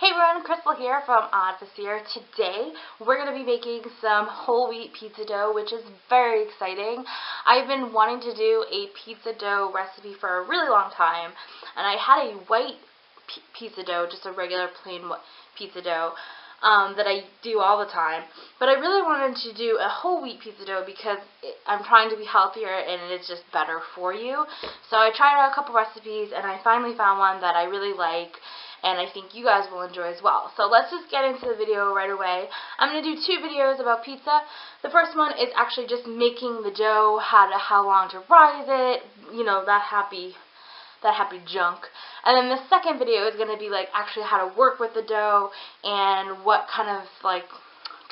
Hey everyone, Crystal here from Oddfacier. Today we're going to be making some whole wheat pizza dough, which is very exciting. I've been wanting to do a pizza dough recipe for a really long time, and I had a white pizza dough, just a regular plain pizza dough that I do all the time, but I really wanted to do a whole wheat pizza dough because I'm trying to be healthier and it's just better for you. So I tried out a couple recipes and I finally found one that I really like, and I think you guys will enjoy as well. So let's just get into the video right away. I'm going to do two videos about pizza. The first one is actually just making the dough, how long to rise it, you know, that happy junk. And then the second video is going to be like actually how to work with the dough and what kind of like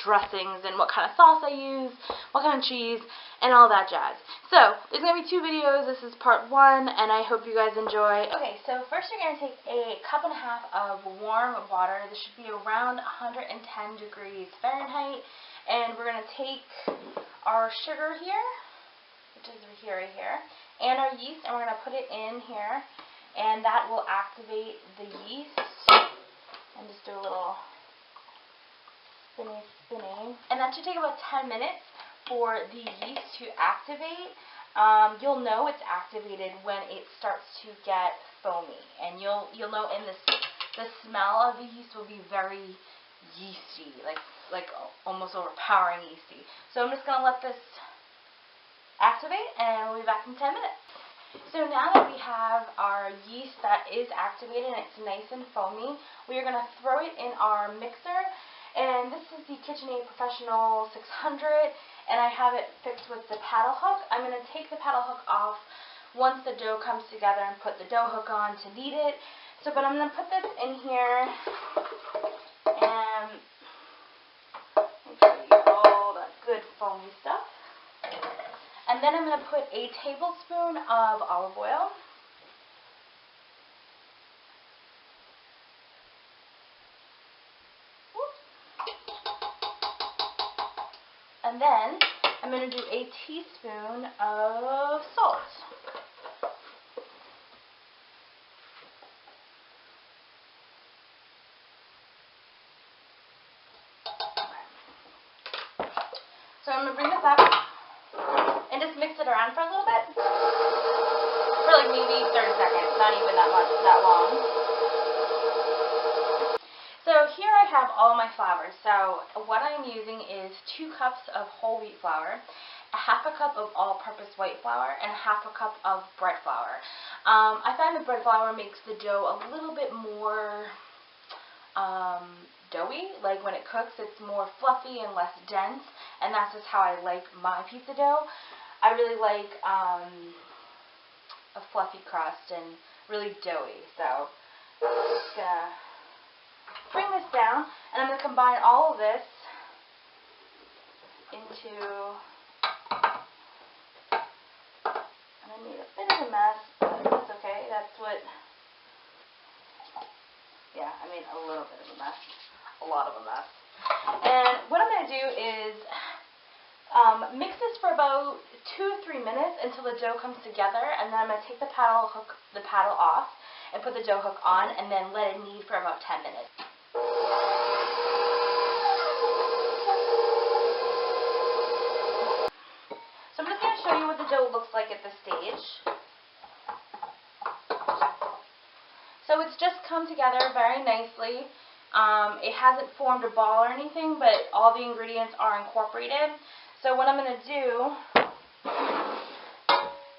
dressings and what kind of sauce I use, what kind of cheese, and all that jazz. So there's going to be two videos. This is part one, and I hope you guys enjoy. Okay, so first you're going to take a cup and a half of warm water. This should be around 110 degrees Fahrenheit. And we're going to take our sugar here, which is right here, and our yeast, and we're going to put it in here, and that will activate the yeast. And just do a little spinning. And that should take about 10 minutes for the yeast to activate. You'll know it's activated when it starts to get foamy, and you'll know in the smell of the yeast will be very yeasty, like almost overpowering yeasty. So I'm just going to let this activate, and we'll be back in 10 minutes. So now that we have our yeast that is activated and it's nice and foamy, we are going to throw it in our mixer. And this is the KitchenAid Professional 600, and I have it fixed with the paddle hook. I'm going to take the paddle hook off once the dough comes together and put the dough hook on to knead it. But I'm going to put this in here and make sure you get all that good foamy stuff. And then I'm going to put a tablespoon of olive oil. And then I'm going to do a teaspoon of salt. So I'm going to bring this up and just mix it around for a little bit. For like maybe 30 seconds, not even that long. So here I have all my flour. So what I'm using is 2 cups of whole wheat flour, a half a cup of all-purpose white flour, and a half a cup of bread flour. I find the bread flour makes the dough a little bit more doughy. Like when it cooks, it's more fluffy and less dense, and that's just how I like my pizza dough. I really like a fluffy crust and really doughy. So I'm just gonna bring this down, and I'm going to combine all of this into, and I made a bit of a mess, but that's okay. That's what, yeah, I made a little bit of a mess, a lot of a mess. And what I'm going to do is mix this for about 2 to 3 minutes until the dough comes together, and then I'm going to take the paddle off and put the dough hook on, and then let it knead for about 10 minutes. So I'm just going to show you what the dough looks like at this stage. So it's just come together very nicely. It hasn't formed a ball or anything, but all the ingredients are incorporated. So what I'm going to do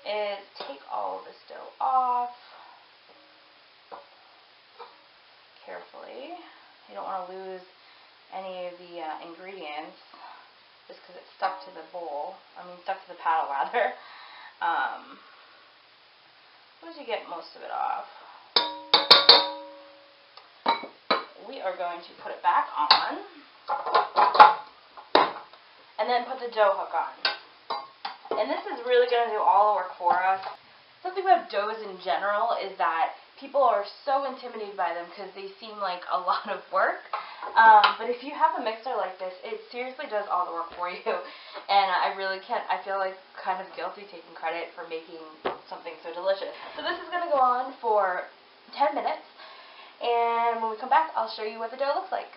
is take all of this dough off carefully. You don't want to lose any of the ingredients just because it's stuck to the bowl. Stuck to the paddle rather. Once you get most of it off, we are going to put it back on and then put the dough hook on. And this is really going to do all the work for us. Something about doughs in general is that people are so intimidated by them because they seem like a lot of work. But if you have a mixer like this, it seriously does all the work for you. And I feel like kind of guilty taking credit for making something so delicious. So this is going to go on for 10 minutes. and when we come back, I'll show you what the dough looks like.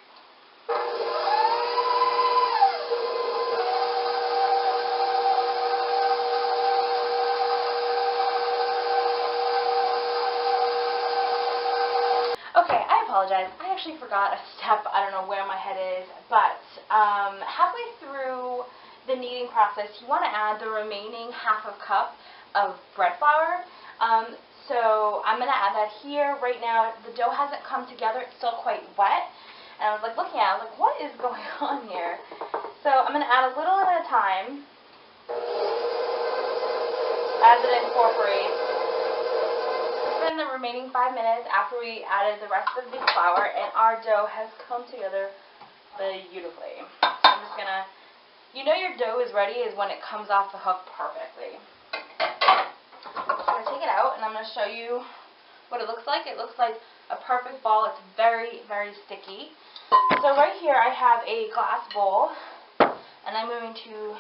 Okay, I apologize. I actually forgot a step. I don't know where my head is, but halfway through the kneading process, you want to add the remaining ½ cup of bread flour. So I'm going to add that here. Right now, the dough hasn't come together. It's still quite wet. And I was like looking at it, I was like, what is going on here? So I'm going to add a little at a time as it incorporates. Spend the remaining 5 minutes after we added the rest of the flour, and our dough has come together beautifully. So I'm just going to, you know your dough is ready is when it comes off the hook perfectly. I'm going to take it out, and I'm going to show you what it looks like. It looks like a perfect ball. It's very, very sticky. So right here I have a glass bowl, and I'm going to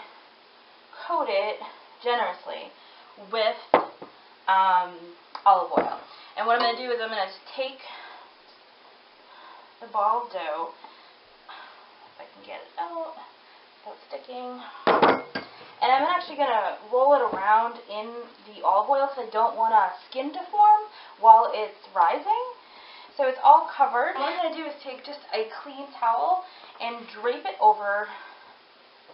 coat it generously with olive oil. And what I'm going to do is I'm going to take the ball of dough, if I can get it out without sticking, and I'm actually going to roll it around in the olive oil because I don't want a skin to form while it's rising. So it's all covered. What I'm going to do is take just a clean towel and drape it over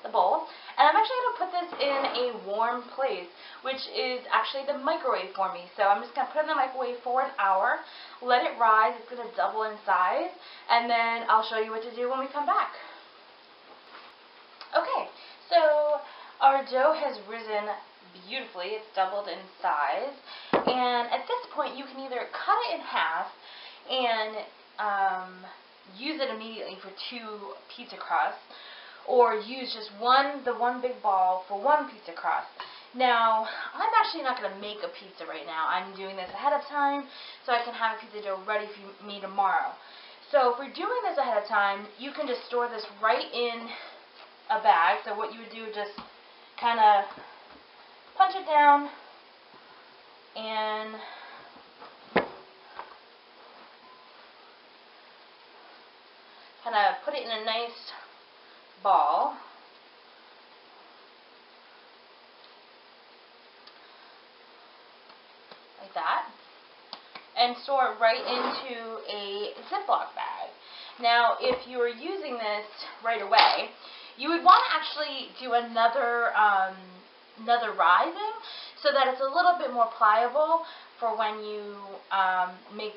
the bowl. And I'm actually going to put this in a warm place, which is actually the microwave for me. So I'm just going to put it in the microwave for an hour, let it rise. It's going to double in size, and then I'll show you what to do when we come back. Okay, so our dough has risen beautifully. It's doubled in size, and at this point you can either cut it in half and use it immediately for 2 pizza crusts, or use just the one big ball for 1 pizza crust. Now, I'm actually not going to make a pizza right now. I'm doing this ahead of time so I can have a pizza dough ready for me tomorrow. So if we're doing this ahead of time, you can just store this right in a bag. So what you would do is just kind of punch it down and kind of put it in a nice ball. Like that. And store it right into a Ziploc bag. Now, if you are using this right away, you would want to actually do another rising so that it's a little bit more pliable for when you make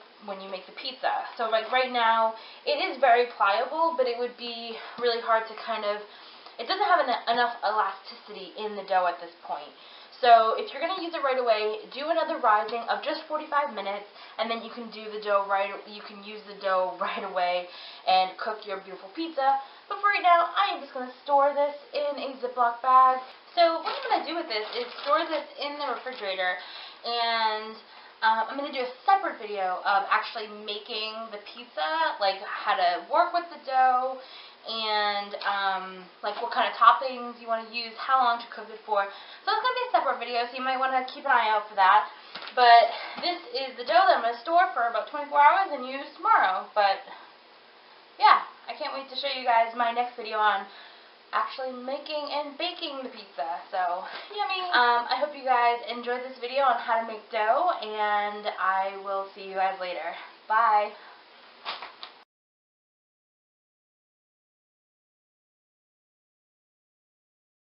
the pizza. So like right now, it is very pliable, but it would be really hard to it doesn't have enough elasticity in the dough at this point. So if you're going to use it right away, do another rising of just 45 minutes, and then you can use the dough right away and cook your beautiful pizza. But for right now, I am just going to store this in a Ziploc bag. So what I'm going to do with this is store this in the refrigerator, and I'm going to do a separate video of actually making the pizza, like how to work with the dough, and like what kind of toppings you want to use, how long to cook it for. So it's going to be a separate video, so you might want to keep an eye out for that. But this is the dough that I'm going to store for about 24 hours and use tomorrow. But yeah, I can't wait to show you guys my next video on actually making and baking the pizza. So yummy. I hope you guys enjoyed this video on how to make dough, and I will see you guys later. Bye.